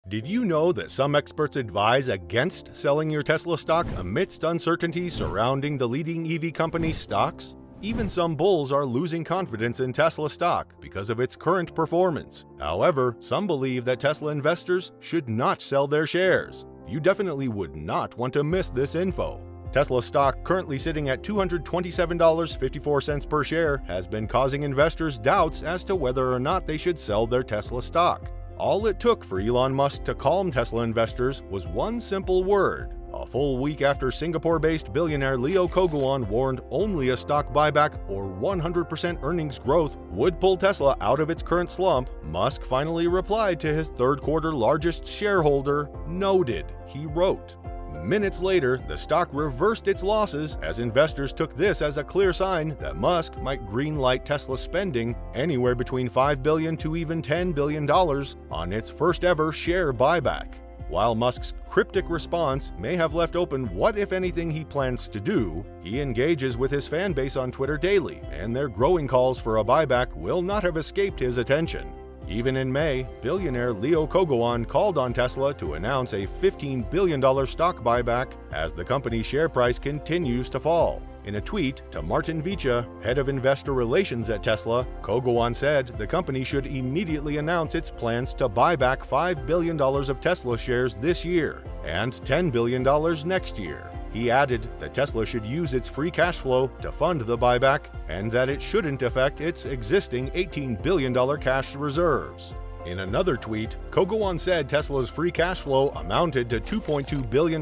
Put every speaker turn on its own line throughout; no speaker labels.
Did you know that some experts advise against selling your Tesla stock amidst uncertainty surrounding the leading EV company's stocks? Even some bulls are losing confidence in Tesla stock because of its current performance. However, some believe that Tesla investors should not sell their shares. You definitely would not want to miss this info. Tesla stock, currently sitting at $227.54 per share, has been causing investors doubts as to whether or not they should sell their Tesla stock. All it took for Elon Musk to calm Tesla investors was one simple word. A full week after Singapore-based billionaire Leo Kogoan warned only a stock buyback or 100% earnings growth would pull Tesla out of its current slump, Musk finally replied to his third-quarter largest shareholder, "Noted," he wrote. Minutes later, the stock reversed its losses as investors took this as a clear sign that Musk might greenlight Tesla spending anywhere between $5 billion to even $10 billion on its first-ever share buyback. While Musk's cryptic response may have left open what, if anything, he plans to do, he engages with his fan base on Twitter daily, and their growing calls for a buyback will not have escaped his attention. Even in May, billionaire Leo Kogoan called on Tesla to announce a $15 billion stock buyback as the company's share price continues to fall. In a tweet to Martin Vicha, head of investor relations at Tesla, Kogoan said the company should immediately announce its plans to buy back $5 billion of Tesla shares this year and $10 billion next year. He added that Tesla should use its free cash flow to fund the buyback and that it shouldn't affect its existing $18 billion cash reserves. In another tweet, Kogoan said Tesla's free cash flow amounted to $2.2 billion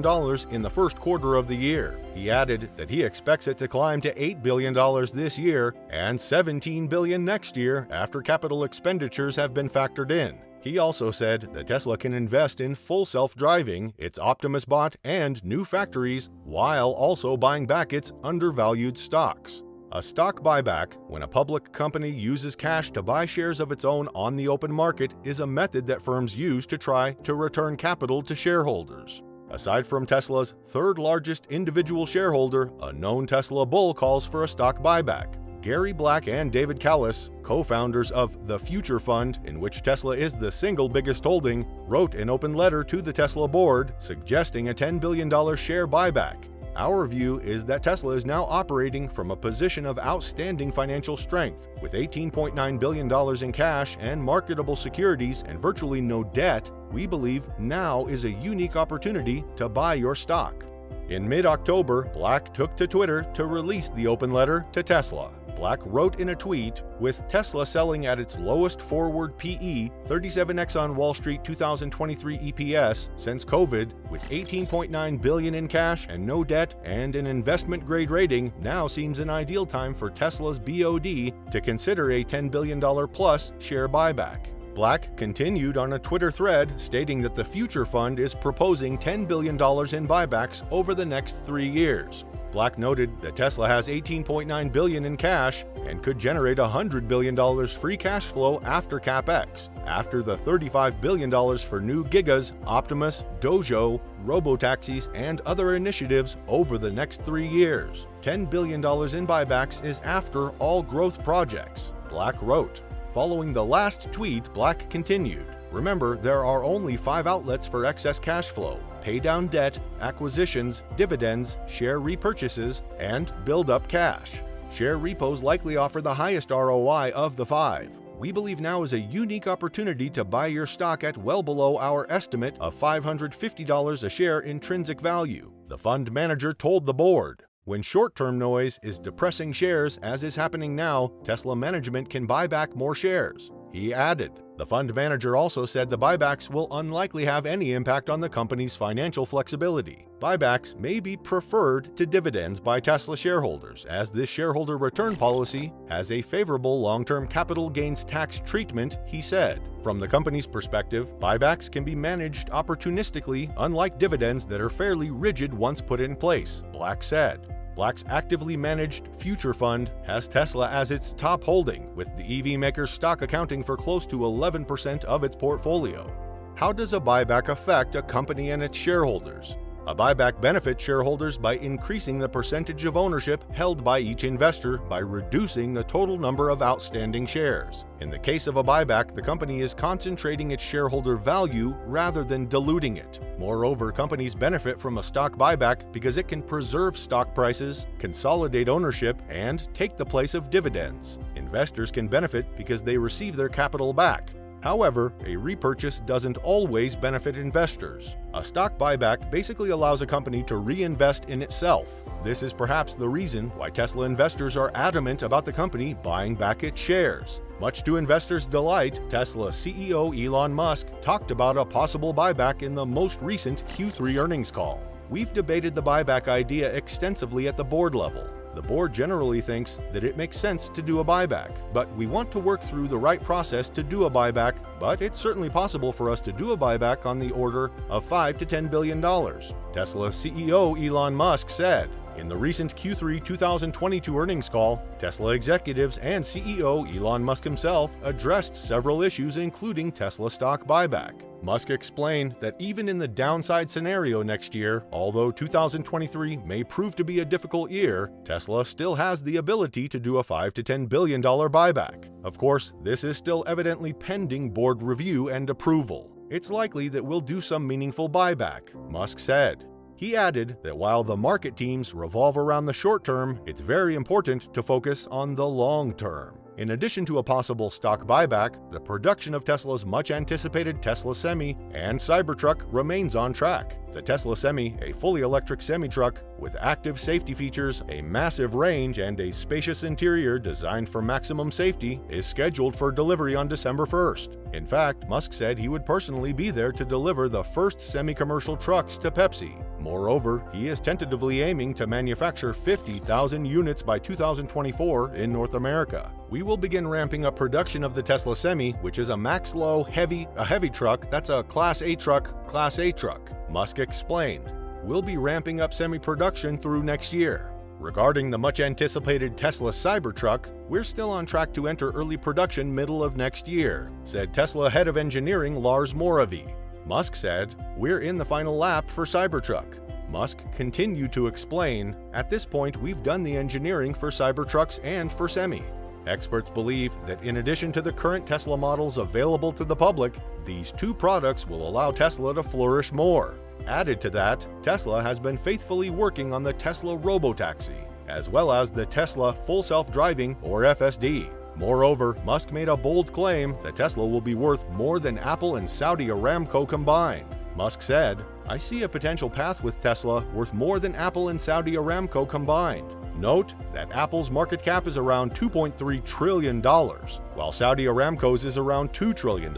in the first quarter of the year. He added that he expects it to climb to $8 billion this year and $17 billion next year after capital expenditures have been factored in. He also said that Tesla can invest in full self-driving, its Optimus bot, and new factories, while also buying back its undervalued stocks. A stock buyback, when a public company uses cash to buy shares of its own on the open market, is a method that firms use to try to return capital to shareholders. Aside from Tesla's third-largest individual shareholder, a known Tesla bull calls for a stock buyback. Gary Black and David Callis, co-founders of the Future Fund, in which Tesla is the single biggest holding, wrote an open letter to the Tesla board suggesting a $10 billion share buyback. Our view is that Tesla is now operating from a position of outstanding financial strength. With $18.9 billion in cash and marketable securities and virtually no debt, we believe now is a unique opportunity to buy your stock. In mid-October, Black took to Twitter to release the open letter to Tesla. Black wrote in a tweet, with Tesla selling at its lowest forward PE, 37x on Wall Street 2023 EPS since COVID, with $18.9 billion in cash and no debt and an investment-grade rating, now seems an ideal time for Tesla's BOD to consider a $10 billion plus share buyback. Black continued on a Twitter thread stating that the Future Fund is proposing $10 billion in buybacks over the next 3 years. Black noted that Tesla has $18.9 billion in cash and could generate $100 billion free cash flow after CapEx, after the $35 billion for new Gigas, Optimus, Dojo, robotaxis, and other initiatives over the next 3 years. $10 billion in buybacks is after all growth projects, Black wrote. Following the last tweet, Black continued, "Remember, there are only 5 outlets for excess cash flow: pay down debt, acquisitions, dividends, share repurchases, and build up cash. Share repos likely offer the highest ROI of the 5. We believe now is a unique opportunity to buy your stock at well below our estimate of $550 a share intrinsic value," the fund manager told the board. When short-term noise is depressing shares, as is happening now, Tesla management can buy back more shares. He added, the fund manager also said the buybacks will unlikely have any impact on the company's financial flexibility. Buybacks may be preferred to dividends by Tesla shareholders, as this shareholder return policy has a favorable long-term capital gains tax treatment, he said. From the company's perspective, buybacks can be managed opportunistically, unlike dividends that are fairly rigid once put in place, Black said. Black's actively managed Future Fund has Tesla as its top holding, with the EV maker's stock accounting for close to 11% of its portfolio. How does a buyback affect a company and its shareholders? A buyback benefits shareholders by increasing the percentage of ownership held by each investor by reducing the total number of outstanding shares. In the case of a buyback, the company is concentrating its shareholder value rather than diluting it. Moreover, companies benefit from a stock buyback because it can preserve stock prices, consolidate ownership, and take the place of dividends. Investors can benefit because they receive their capital back. However, a repurchase doesn't always benefit investors. A stock buyback basically allows a company to reinvest in itself. This is perhaps the reason why Tesla investors are adamant about the company buying back its shares. Much to investors' delight, Tesla CEO Elon Musk talked about a possible buyback in the most recent Q3 earnings call. We've debated the buyback idea extensively at the board level. The board generally thinks that it makes sense to do a buyback, but we want to work through the right process to do a buyback, but it's certainly possible for us to do a buyback on the order of $5 to $10 billion. Tesla CEO Elon Musk said. In the recent Q3 2022 earnings call, Tesla executives and CEO Elon Musk himself addressed several issues including Tesla stock buyback. Musk explained that even in the downside scenario next year, although 2023 may prove to be a difficult year, Tesla still has the ability to do a $5 to $10 billion buyback. Of course, this is still evidently pending board review and approval. It's likely that we'll do some meaningful buyback, Musk said. He added that while the market teams revolve around the short term, it's very important to focus on the long term. In addition to a possible stock buyback, the production of Tesla's much-anticipated Tesla Semi and Cybertruck remains on track. The Tesla Semi, a fully electric semi-truck with active safety features, a massive range, and a spacious interior designed for maximum safety, is scheduled for delivery on December 1st. In fact, Musk said he would personally be there to deliver the first semi-commercial trucks to Pepsi. Moreover, he is tentatively aiming to manufacture 50,000 units by 2024 in North America. We will begin ramping up production of the Tesla Semi, which is a max-low heavy truck that's a Class A truck, Musk explained. We'll be ramping up semi-production through next year. Regarding the much-anticipated Tesla Cybertruck, we're still on track to enter early production middle of next year, said Tesla head of engineering Lars Moravy. Musk said, "We're in the final lap for Cybertruck." Musk continued to explain, "At this point, we've done the engineering for Cybertrucks and for Semi." Experts believe that in addition to the current Tesla models available to the public, these two products will allow Tesla to flourish more. Added to that, Tesla has been faithfully working on the Tesla Robotaxi, as well as the Tesla Full Self-Driving or FSD. Moreover, Musk made a bold claim that Tesla will be worth more than Apple and Saudi Aramco combined. Musk said, "I see a potential path with Tesla worth more than Apple and Saudi Aramco combined." Note that Apple's market cap is around $2.3 trillion, while Saudi Aramco's is around $2 trillion,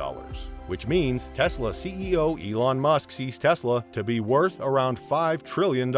which means Tesla CEO Elon Musk sees Tesla to be worth around $5 trillion.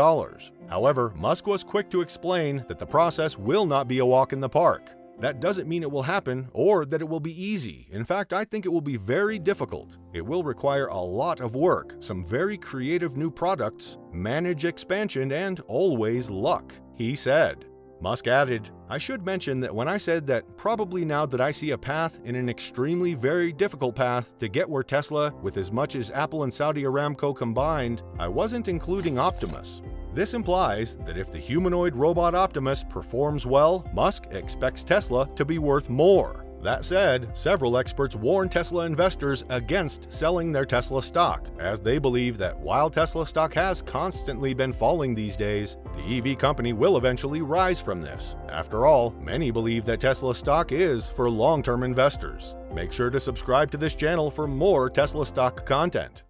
However, Musk was quick to explain that the process will not be a walk in the park. That doesn't mean it will happen or that it will be easy. In fact, I think it will be very difficult. It will require a lot of work, some very creative new products, managed expansion, and always luck, he said. Musk added, "I should mention that when I said that probably now that I see a path in an extremely very difficult path to get where Tesla with as much as Apple and Saudi Aramco combined, I wasn't including Optimus. This implies that if the humanoid robot Optimus performs well, Musk expects Tesla to be worth more." That said, several experts warn Tesla investors against selling their Tesla stock, as they believe that while Tesla stock has constantly been falling these days, the EV company will eventually rise from this. After all, many believe that Tesla stock is for long-term investors. Make sure to subscribe to this channel for more Tesla stock content.